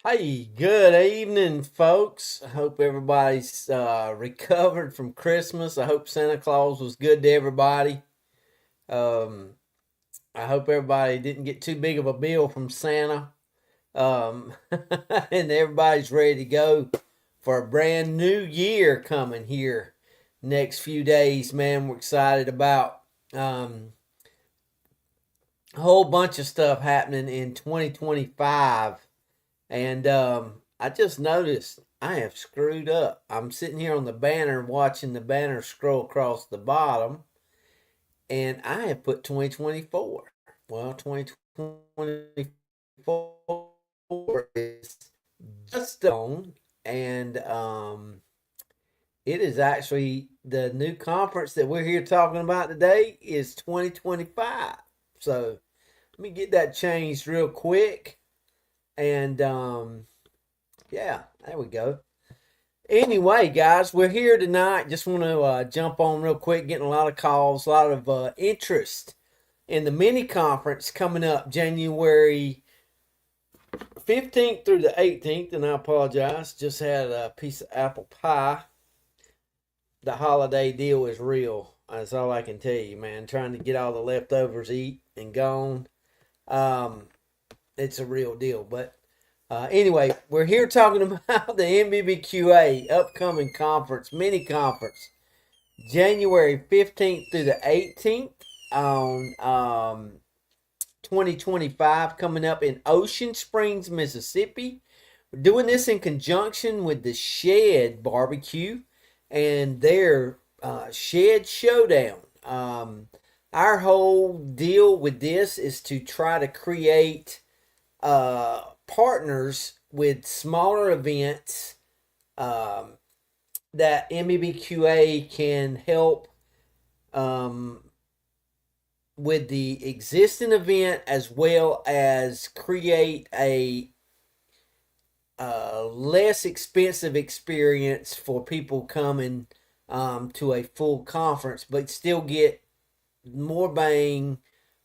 Hey, good evening, folks. I hope everybody's recovered from Christmas. I hope Santa Claus was good to everybody. Um, I hope everybody didn't get too big of a bill from Santa. And everybody's ready to go for a brand new year coming here next few days. Man, we're excited about a whole bunch of stuff happening in 2025. And I just noticed I have screwed up. I'm sitting here on the banner watching the banner scroll across the bottom, and I have put 2024. Well, 2024 is just on, and it is actually the new conference that we're here talking about today is 2025. So let me get that changed real quick. And yeah, there we go. Anyway, guys, we're here tonight. Just want to jump on real quick, getting a lot of calls, a lot of interest in the mini conference coming up January 15th through the 18th. And I apologize, just had a piece of apple pie. The holiday deal is real. That's all I can tell you, man. Trying to get all the leftovers eat and gone. It's a real deal. But anyway, we're here talking about the NBBQA upcoming conference, mini conference, January 15th through the 18th on 2025, coming up in Ocean Springs, Mississippi. We're doing this in conjunction with the Shed Barbecue and their Shed Showdown. Our whole deal with this is to try to create partners with smaller events that NBBQA can help with the existing event, as well as create a less expensive experience for people coming to a full conference, but still get more bang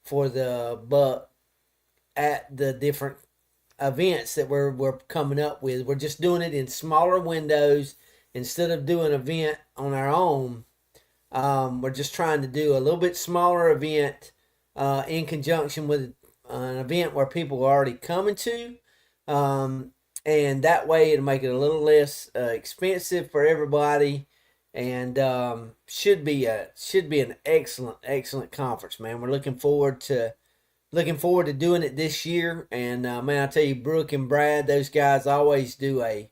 for the buck at the different events that we're coming up with. We're just doing it in smaller windows instead of doing an event on our own. We're just trying to do a little bit smaller event in conjunction with an event where people are already coming to, and that way it'll make it a little less expensive for everybody, and should be an excellent conference, man. We're looking forward to doing it this year. And man, I tell you, Brooke and Brad, those guys always do a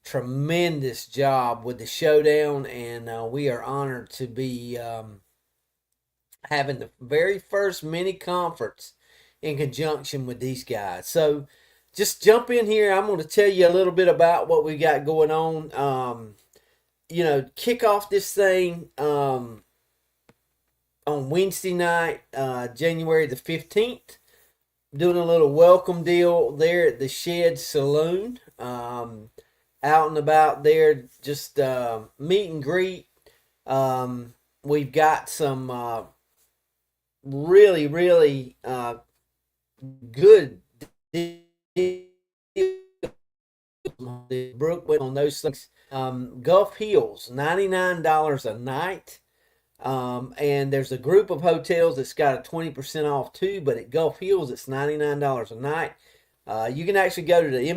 tremendous job with the showdown, and we are honored to be having the very first mini conference in conjunction with these guys. So just jump in here. I'm going to tell you a little bit about what we got going on. Kick off this thing on Wednesday night, January the 15th. Doing a little welcome deal there at the Shed Saloon. Out and about there, just meet and greet. We've got some really, really good deals. Brooke went on those things. Gulf Hills, $99 a night. And there's a group of hotels that's got a 20% off too, but at Gulf Hills, it's $99 a night. You can actually go to the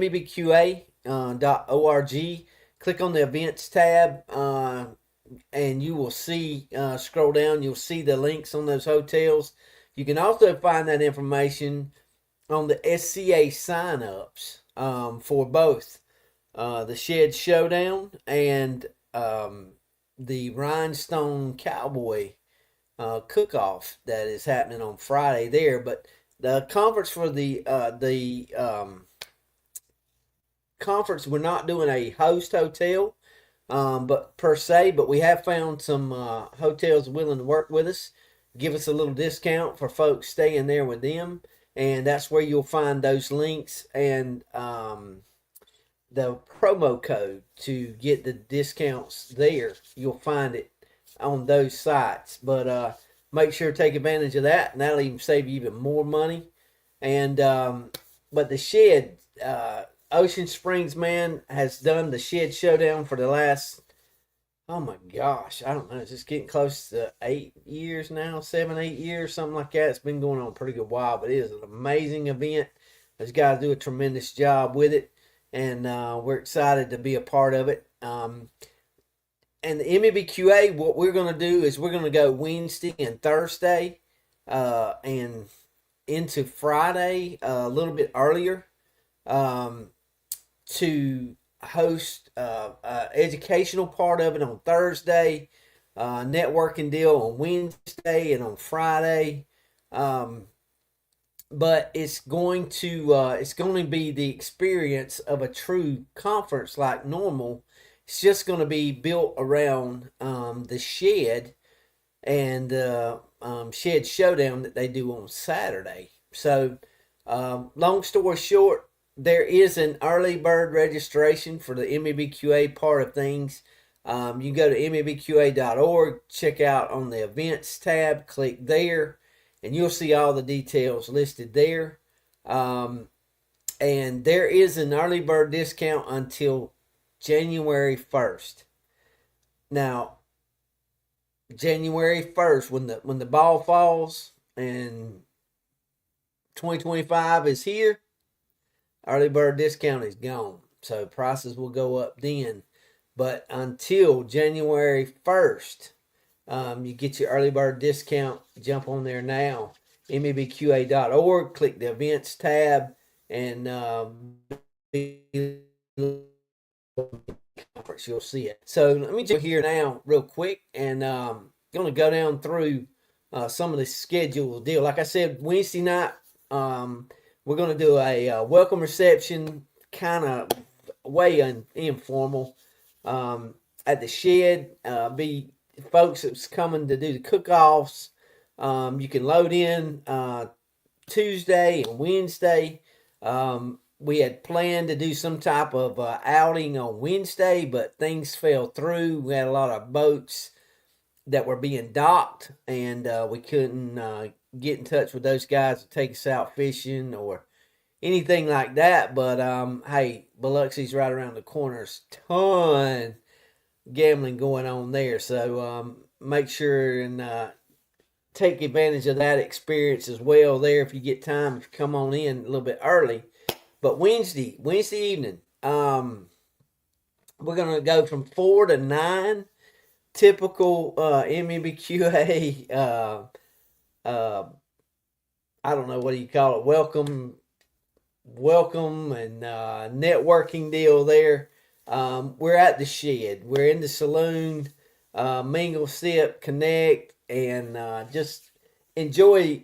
NBBQA.org, click on the events tab, and you will see, scroll down, you'll see the links on those hotels. You can also find that information on the SCA signups for both the Shed Showdown and the Rhinestone Cowboy cook-off that is happening on Friday there. But the conference for the conference, we're not doing a host hotel, but per se, but we have found some hotels willing to work with us, give us a little discount for folks staying there with them, and that's where you'll find those links and the promo code to get the discounts there. You'll find it on those sites, but make sure to take advantage of that, and that'll even save you even more money. And but the Shed Ocean Springs, man, has done the Shed Showdown for the last, oh my gosh, I don't know, it's just getting close to 8 years now, 7, 8 years, something like that. It's been going on a pretty good while, but it is an amazing event. Those guys do a tremendous job with it, and we're excited to be a part of it. And the NBBQA, what we're going to do is we're going to go Wednesday and Thursday, and into Friday a little bit earlier, um, to host educational part of it on Thursday, networking deal on Wednesday and on Friday. Um, but it's going to be the experience of a true conference like normal. It's just going to be built around the shed and Shed Showdown that they do on Saturday. So, long story short, there is an early bird registration for the NBBQA part of things. You can go to NBBQA.org, check out on the events tab, click there, and you'll see all the details listed there. And there is an early bird discount until January 1st. Now, January 1st, when the ball falls and 2025 is here, early bird discount is gone. So prices will go up then. But until January 1st, you get your early bird discount. Jump on there now. NBBQA.org, click the events tab, and conference, you'll see it. So let me jump here now real quick, and going to go down through some of the schedule deal. Like I said, Wednesday night, we're going to do a welcome reception, kind of way informal, at the shed. Be folks that's coming to do the cook-offs. You can load in Tuesday and Wednesday. We had planned to do some type of outing on Wednesday, but things fell through. We had a lot of boats that were being docked, and we couldn't get in touch with those guys to take us out fishing or anything like that. But hey, Biloxi's right around the corner. There's ton gambling going on there, so make sure and take advantage of that experience as well there if you get time. If you come on in a little bit early. But Wednesday evening, we're gonna go from 4 to 9. Typical NBBQA. I don't know, what do you call it? Welcome and networking deal there. We're at the shed. We're in the saloon. Mingle, sip, connect, and just enjoy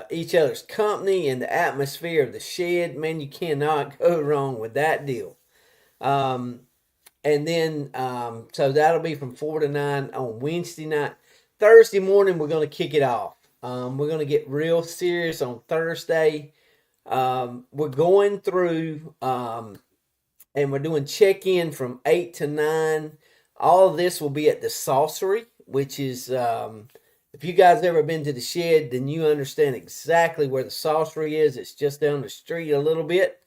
each other's company and the atmosphere of the shed. Man, you cannot go wrong with that deal. And then, so that'll be from 4 to 9 on Wednesday night. Thursday morning, we're going to kick it off. We're going to get real serious on Thursday. We're going through, and we're doing check-in from 8 to 9. All of this will be at the Saucery, which is, if you guys ever been to the shed, then you understand exactly where the Saucery is. It's just down the street a little bit.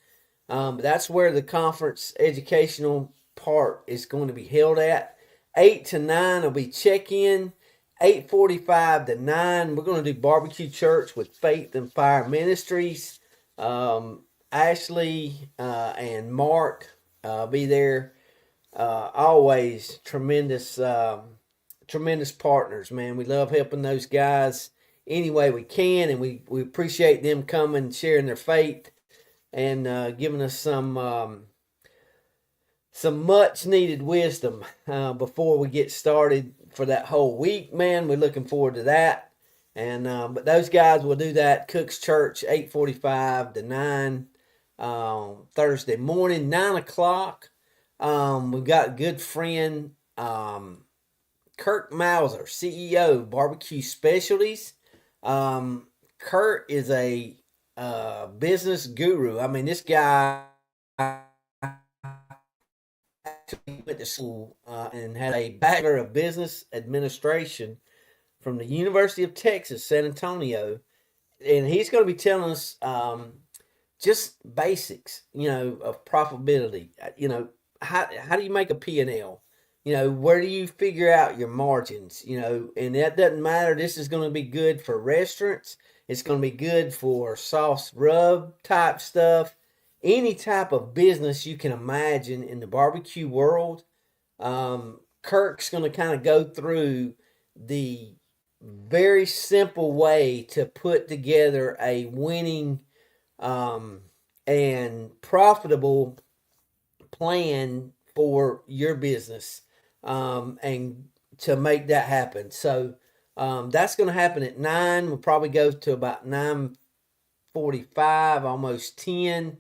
But that's where the conference educational part is going to be held at. 8 to 9 will be check-in. 8:45 to 9, we're going to do barbecue church with Faith and Fire Ministries. Ashley and Mark be there. Always tremendous partners, man. We love helping those guys any way we can, and we appreciate them coming, sharing their faith, and giving us some much needed wisdom before we get started for that whole week, man. We're looking forward to that. And but those guys will do that Cook's Church 8:45 to 9 Thursday morning. 9 o'clock. We've got a good friend, Kurt Mauser, CEO, Barbecue Specialties. Kurt is a business guru. I mean, this guy actually went to school and had a Bachelor of Business Administration from the University of Texas, San Antonio. And he's going to be telling us just basics, of profitability. How do you make a P&L? Where do you figure out your margins? And that doesn't matter. This is going to be good for restaurants. It's going to be good for sauce rub type stuff. Any type of business you can imagine in the barbecue world. Kirk's going to kind of go through the very simple way to put together a winning um, and profitable plan for your business, and to make that happen. So that's going to happen at 9. We'll probably go to about 9:45, almost 10.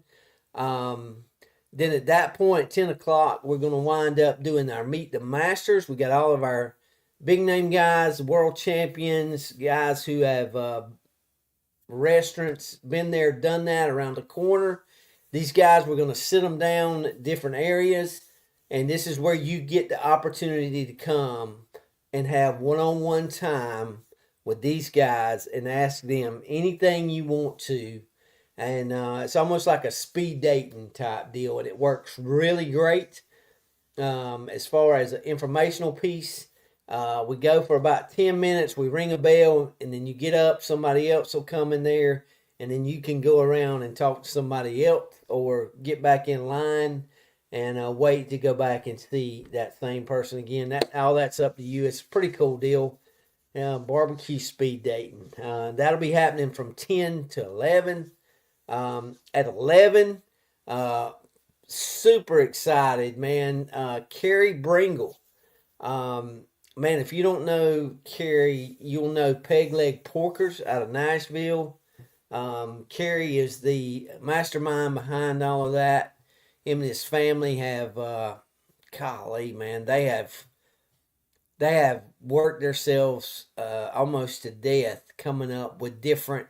Um, then at that point, 10 o'clock, we're going to wind up doing our Meet the Masters. We got all of our big name guys, world champions, guys who have restaurants, been there, done that around the corner. These guys, we're going to sit them down at different areas, and this is where you get the opportunity to come and have one-on-one time with these guys and ask them anything you want to. And it's almost like a speed dating type deal, and it works really great. As far as an informational piece, we go for about 10 minutes. We ring a bell, and then you get up. Somebody else will come in there, and then you can go around and talk to somebody else or get back in line and wait to go back and see that same person again. That's up to you. It's a pretty cool deal. Barbecue speed dating. That'll be happening from 10 to 11. At 11, super excited, man. Carrie Bringle. Man, if you don't know Carrie, you'll know Peg Leg Porkers out of Nashville. Carrie is the mastermind behind all of that. Him and his family have, golly, man, they have worked themselves almost to death, coming up with different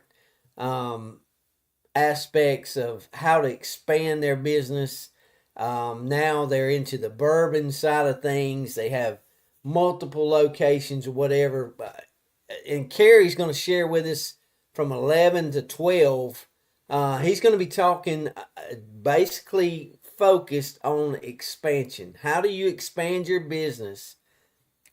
aspects of how to expand their business. Now they're into the bourbon side of things. They have multiple locations or whatever. And Carrie's going to share with us from 11 to 12. He's going to be talking basically focused on expansion. How do you expand your business?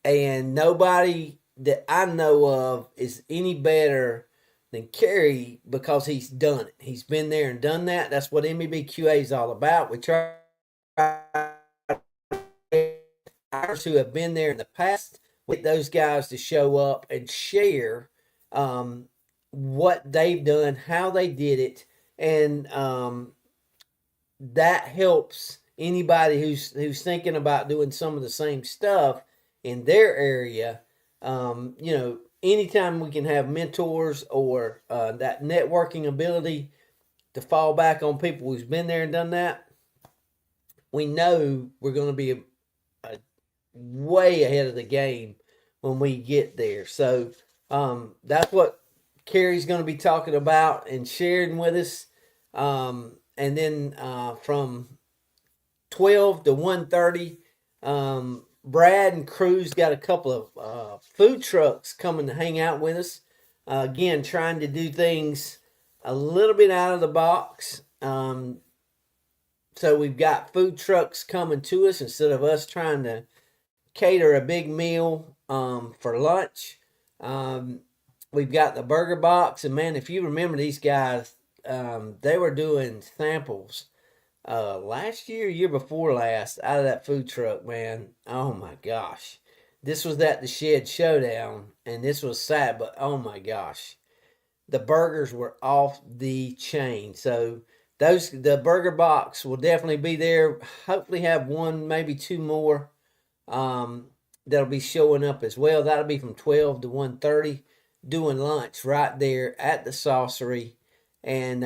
And nobody that I know of is any better than Kerry because he's done it. He's been there and done that. That's what NBBQA is all about. We try who have been there in the past, with those guys to show up and share what they've done, how they did it, and that helps anybody who's thinking about doing some of the same stuff in their area. Anytime we can have mentors or that networking ability to fall back on people who's been there and done that, we know we're going to be a way ahead of the game when we get there. So that's what Carrie's going to be talking about and sharing with us. And then from 12 to 1:30, Brad and crew's got a couple of food trucks coming to hang out with us. Again, trying to do things a little bit out of the box. So we've got food trucks coming to us instead of us trying to cater a big meal for lunch. We've got the burger box, and man, if you remember these guys, they were doing samples last year before last, out of that food truck, man. Oh my gosh. This was at the Shed Showdown, and this was sad, but oh my gosh. The burgers were off the chain. So the burger box will definitely be there. Hopefully have one, maybe two more that'll be showing up as well. That'll be from 12 to 1:30, doing lunch right there at the Saucery. And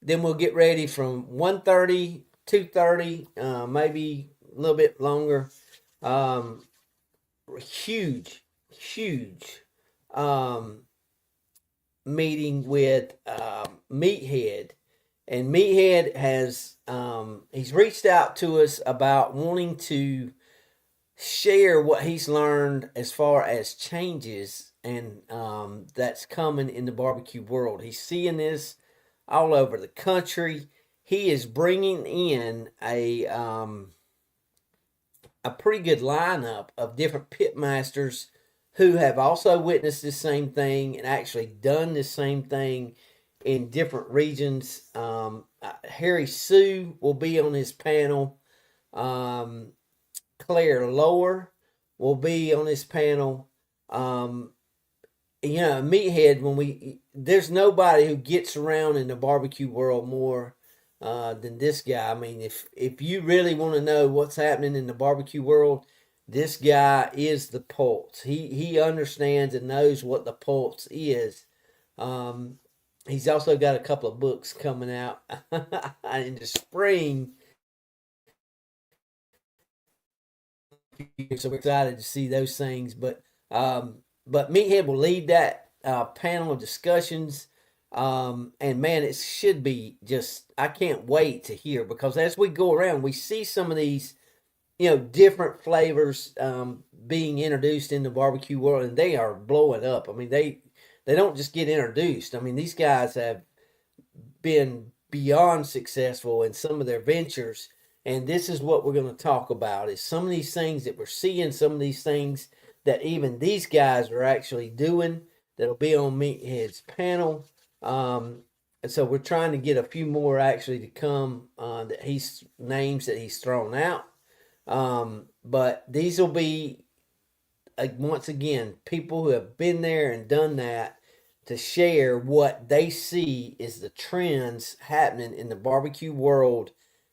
then we'll get ready from 1:30, 2:30, maybe a little bit longer. Huge meeting with Meathead. And Meathead has he's reached out to us about wanting to share what he's learned as far as changes and that's coming in the barbecue world. He's seeing this all over the country. He is bringing in a pretty good lineup of different pit masters who have also witnessed the same thing and actually done the same thing in different regions. Harry Sue will be on his panel. Um, Claire Lower will be on his panel. Meathead, there's nobody who gets around in the barbecue world more than this guy. I mean, if you really want to know what's happening in the barbecue world, this guy is the pulse. He understands and knows what the pulse is. Um, he's also got a couple of books coming out in the spring, so we're excited to see those things. But Meathead will lead that panel of discussions. And man, it should be just, I can't wait to hear, because as we go around, we see some of these, different flavors being introduced in the barbecue world, and they are blowing up. I mean, they don't just get introduced. I mean, these guys have been beyond successful in some of their ventures, and this is what we're going to talk about: is some of these things that we're seeing, some of these things that even these guys are actually doing, that'll be on Meathead's panel. And so we're trying to get a few more actually to come that he's names that he's thrown out. But these will be, once again, people who have been there and done that, to share what they see is the trends happening in the barbecue world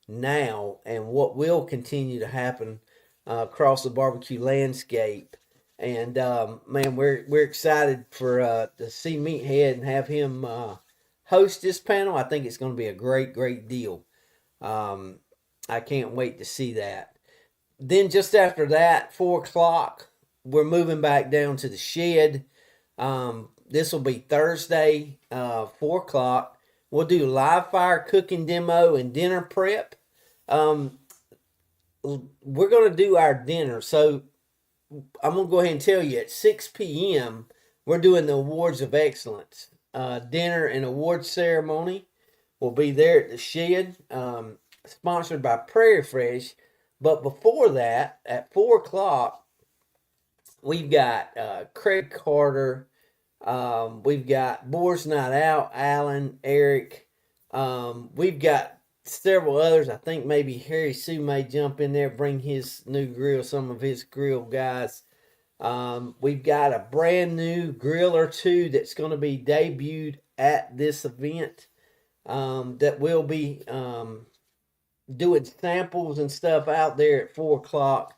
now, and what will continue to happen across the barbecue landscape. And man, we're excited for to see Meathead and have him host this panel. I think it's going to be a great deal. I can't wait to see that. Then just after that, 4 o'clock, we're moving back down to the shed. This will be Thursday, 4 o'clock. We'll do live fire cooking demo and dinner prep. We're going to do our dinner. So I'm going to go ahead and tell you, at 6 p.m., we're doing the Awards of Excellence. Dinner and award ceremony will be there at the shed, sponsored by Prairie Fresh. But before that, at 4 o'clock, we've got Craig Carter. We've got Boar's Night Out, Alan, Eric. We've got several others. I think maybe Harry Sue may jump in there, bring his new grill, some of his grill guys. We've got a brand new grill or two that's going to be debuted at this event, that will be doing samples and stuff out there at 4 o'clock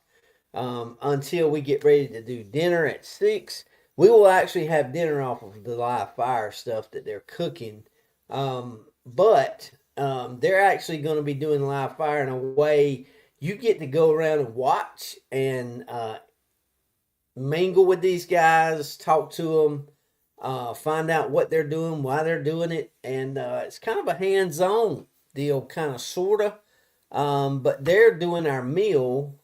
until we get ready to do dinner at 6. We will actually have dinner off of the live fire stuff that they're cooking. But they're actually going to be doing live fire in a way you get to go around and watch and mingle with these guys, talk to them, find out what they're doing, why they're doing it. And it's kind of a hands-on deal, kind of, sort of. But they're doing our meal.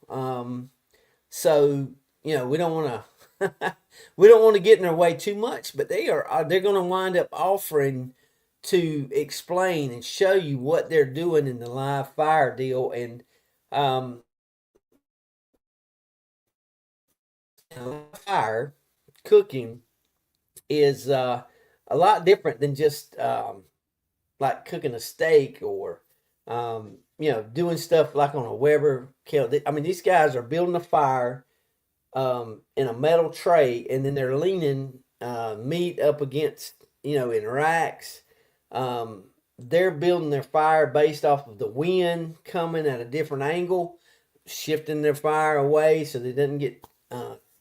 So, we don't want to we don't want to get in their way too much, but they're going to wind up offering to explain and show you what they're doing in the live fire deal. And fire cooking is a lot different than just like cooking a steak, or doing stuff like on a Weber kiln. I mean, these guys are building a fire in a metal tray, and then they're leaning meat up against, in racks. They're building their fire based off of the wind coming at a different angle, shifting their fire away so they doesn't get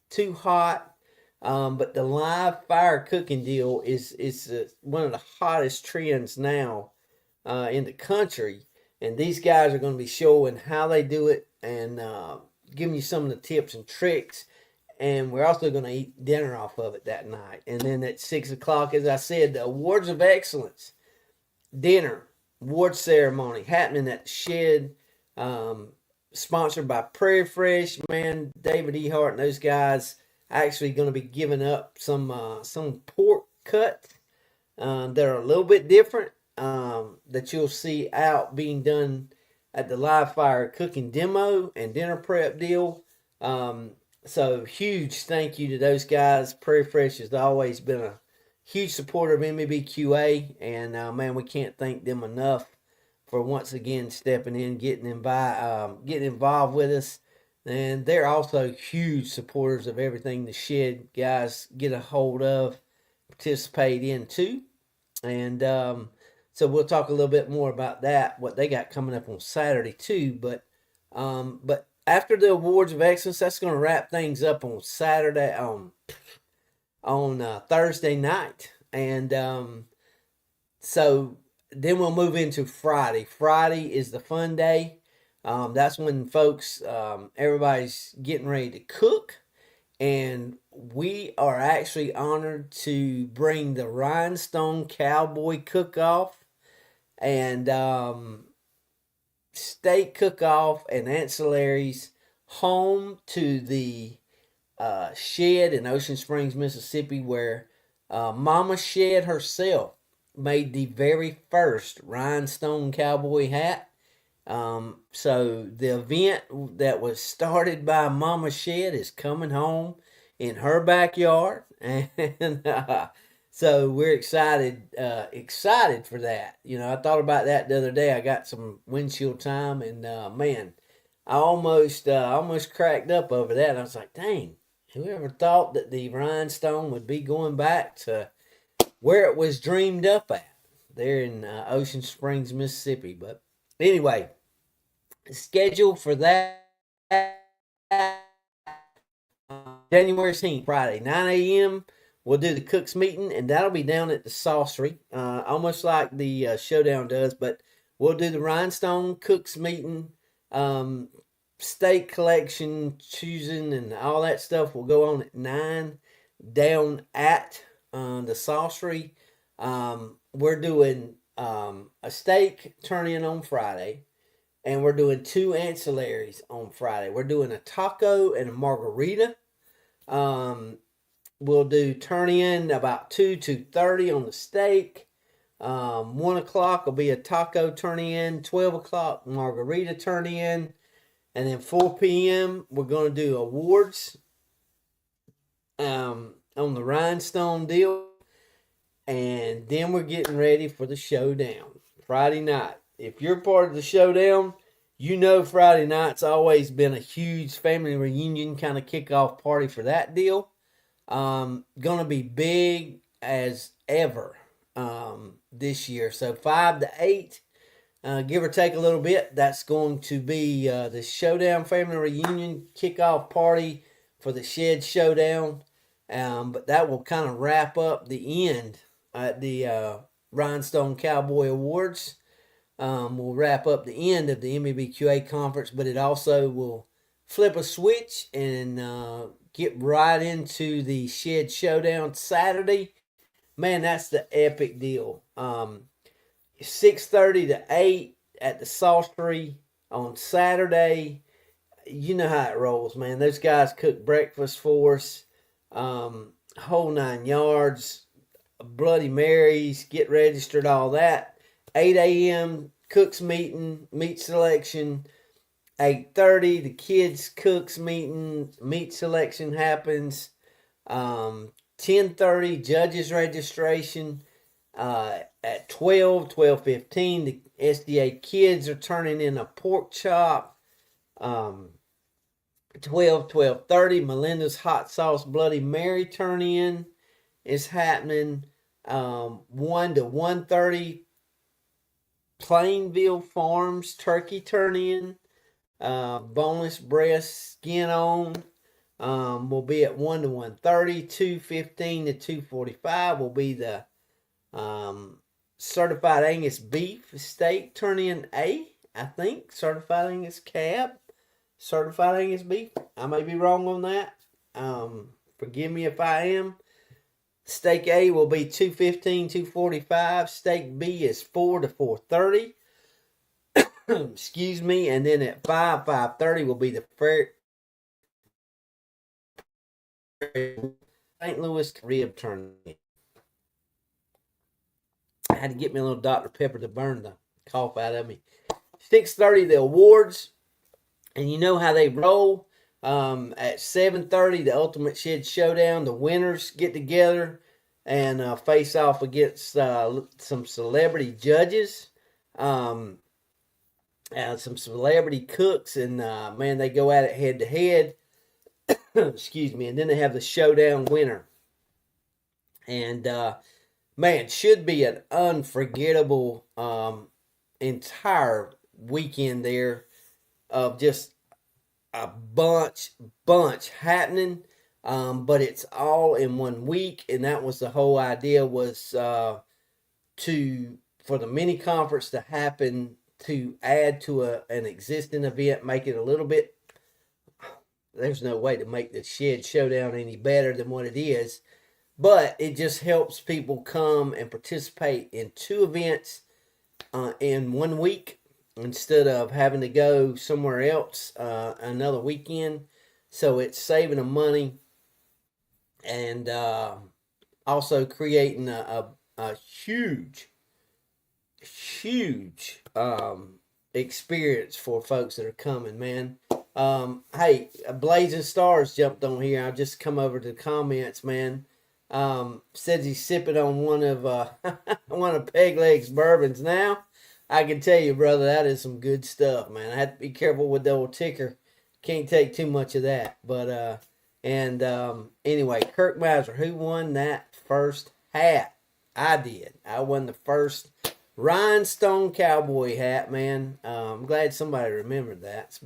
too hot. But the live fire cooking deal is one of the hottest trends now in the country. And these guys are going to be showing how they do it, and giving you some of the tips and tricks. And we're also going to eat dinner off of it that night. And then at 6 o'clock, as I said, the Awards of Excellence dinner, award ceremony happening at the shed, sponsored by Prairie Fresh. Man, David Ehart and those guys actually going to be giving up some pork cuts that are a little bit different. that you'll see out being done at the live fire cooking demo and dinner prep deal. Um, so huge thank you to those guys. Prairie Fresh has always been a huge supporter of NBBQA, and man, we can't thank them enough for once again stepping in, getting involved with us. And they're also huge supporters of everything the Shed guys get a hold of, participate in too. And so we'll talk a little bit more about that, what they got coming up on Saturday too. But after the awards of excellence, that's going to wrap things up on Saturday on Thursday night, and so then we'll move into Friday. Friday is the fun day. That's when folks, everybody's getting ready to cook, and we are actually honored to bring the Rhinestone Cowboy Cook-Off and steak cook-off and ancillaries home to the Shed in Ocean Springs, Mississippi, where Mama Shed herself made the very first rhinestone cowboy hat. So the event that was started by Mama Shed is coming home in her backyard, and so we're excited for that. I thought about that the other day. I got some windshield time, and man, I almost cracked up over that. I was like, dang, whoever thought that the rhinestone would be going back to where it was dreamed up at there in Ocean Springs, Mississippi. But anyway, schedule for that January 16th, Friday, 9 a.m. We'll do the Cooks meeting, and that'll be down at the Saucery, almost like the Showdown does. But we'll do the Rhinestone Cooks meeting, steak collection, choosing, and all that stuff will go on at 9 down at the Saucery. We're doing a steak turn-in on Friday, and we're doing 2 ancillaries on Friday. We're doing a taco and a margarita. We'll do turn-in about 2:30 on the steak. 1 o'clock will be a taco turn-in. 12 o'clock margarita turn-in. And then 4 p.m. we're going to do awards on the Rhinestone deal. And then we're getting ready for the Showdown Friday night. If you're part of the Showdown, Friday night's always been a huge family reunion kind of kickoff party for that deal. Gonna be big as ever this year. So 5 to 8, give or take a little bit. That's going to be the Showdown family reunion kickoff party for the Shed Showdown. But that will kind of wrap up the end at the Rhinestone Cowboy Awards. We'll wrap up the end of the NBBQA conference, but it also will flip a switch and get right into the Shed Showdown Saturday. Man, that's the epic deal. 6:30 to 8 at the Saucery on Saturday. You know how it rolls, man. Those guys cook breakfast for us, whole 9 yards, Bloody Marys, get registered, all that. 8 a.m. cooks meeting, meat selection. 8:30 the kids cooks meeting, meat selection happens. 10:30 judges registration. At 12:15 the SDA kids are turning in a pork chop. 12:30 Melinda's hot sauce Bloody Mary turn in is happening. 1 to 1:30 Plainville Farms turkey turn in. Boneless breast skin on will be at 1 to 1:30. 2:15 to 2:45 will be the certified Angus beef steak turn in I think. Certified Angus cab. Certified Angus beef. I may be wrong on that. Forgive me if I am. Steak A will be 2:15, 2:45. Steak B is 4 to 4:30. Excuse me. And then at 5:30 will be the St. Louis rib turn in. had to get me a little Dr. Pepper to burn the cough out of me. 6:30, the awards, and you know how they roll. At 7:30, the Ultimate Shed Showdown. The winners get together and face off against some celebrity judges, some celebrity cooks, and man, they go at it head to head. Excuse me, and then they have the showdown winner, and man, should be an unforgettable entire weekend there of just a bunch happening. But it's all in one week, and that was the whole idea, was for the mini conference to happen, to add to an existing event, make it a little bit. There's no way to make the Shed Showdown any better than what it is, but it just helps people come and participate in two events in 1 week instead of having to go somewhere else another weekend. So it's saving them money, and also creating a huge experience for folks that are coming, man. Hey, Blazing Stars jumped on here. I'll just come over to the comments, man. Says he's sipping on one of one of Peg Leg's bourbons now. I can tell you, brother, that is some good stuff, man. I have to be careful with the old ticker. Can't take too much of that. But anyway, Kirk Mauser, who won that first hat? I did. I won the first rhinestone cowboy hat, man. I'm glad somebody remembered that.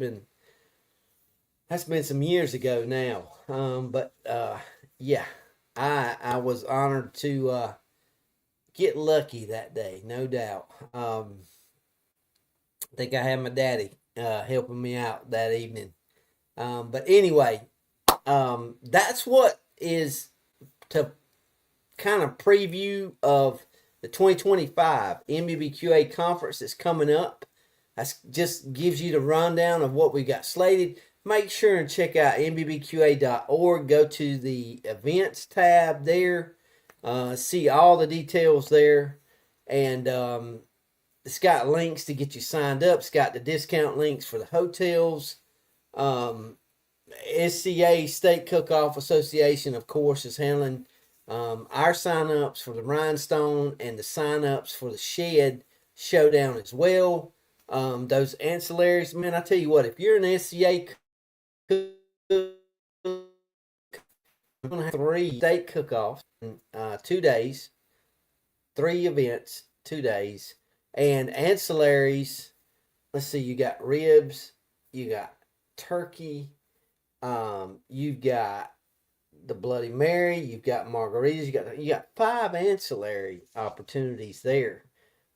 That's been some years ago now. But yeah, I was honored to get lucky that day, no doubt. I think I had my daddy helping me out that evening. But anyway, that's what is to kind of preview of the 2025 NBBQA conference that's coming up. That just gives you the rundown of what we got slated. Make sure and check out NBBQA.org. Go to the events tab there. See all the details there. And it's got links to get you signed up. It's got the discount links for the hotels. SCA, State Cook-Off Association, of course, is handling our sign-ups for the Rhinestone and the sign-ups for the Shed Showdown as well. Those ancillaries, man, I tell you what, if you're an SCA cook, I'm going to have 3 state cook-offs in 2 days, 3 events, 2 days, and ancillaries. Let's see, you got ribs, you got turkey, you've got the Bloody Mary, you've got margaritas, you got 5 ancillary opportunities there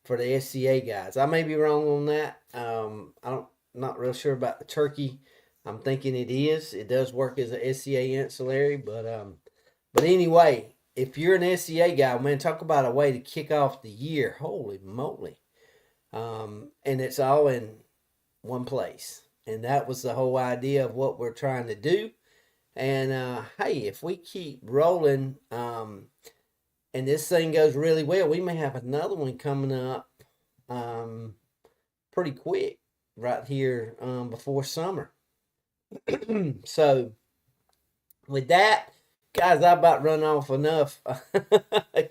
for the SCA guys. I may be wrong on that. Not real sure about the turkey. I'm thinking it is. It does work as a SCA ancillary, but anyway, if you're an SCA guy, man, talk about a way to kick off the year. Holy moly. And it's all in one place. And that was the whole idea of what we're trying to do. And hey, if we keep rolling, and this thing goes really well, we may have another one coming up pretty quick right here before summer. So with that, guys, I about run off enough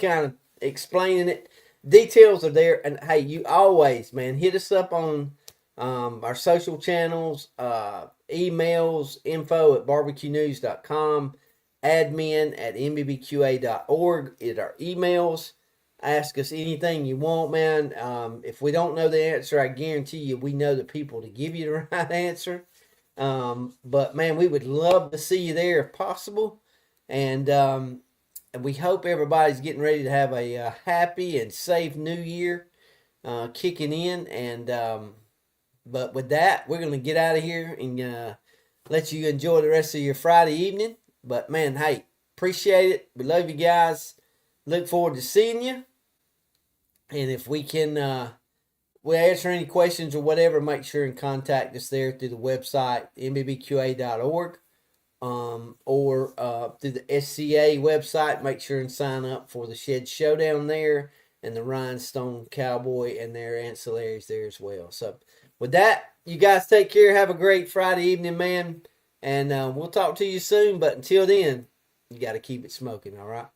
kind of explaining it. Details are there, and hey, you always, man, hit us up on our social channels, emails, info@barbecuenews.com, admin@nbbqa.org is our emails. Ask us anything you want, man. If we don't know the answer, I guarantee you we know the people to give you the right answer. But man, we would love to see you there if possible. And we hope everybody's getting ready to have a happy and safe new year kicking in. And but with that, we're going to get out of here and let you enjoy the rest of your Friday evening. But man, hey, appreciate it. We love you guys. Look forward to seeing you. And if we can we'll answer any questions or whatever, make sure and contact us there through the website, nbbqa.org, or through the SCA website. Make sure and sign up for the Shed Showdown there. and the Rhinestone Cowboy and their ancillaries there as well. So with that, you guys take care. Have a great Friday evening, man. And we'll talk to you soon. But until then, you got to keep it smoking, all right?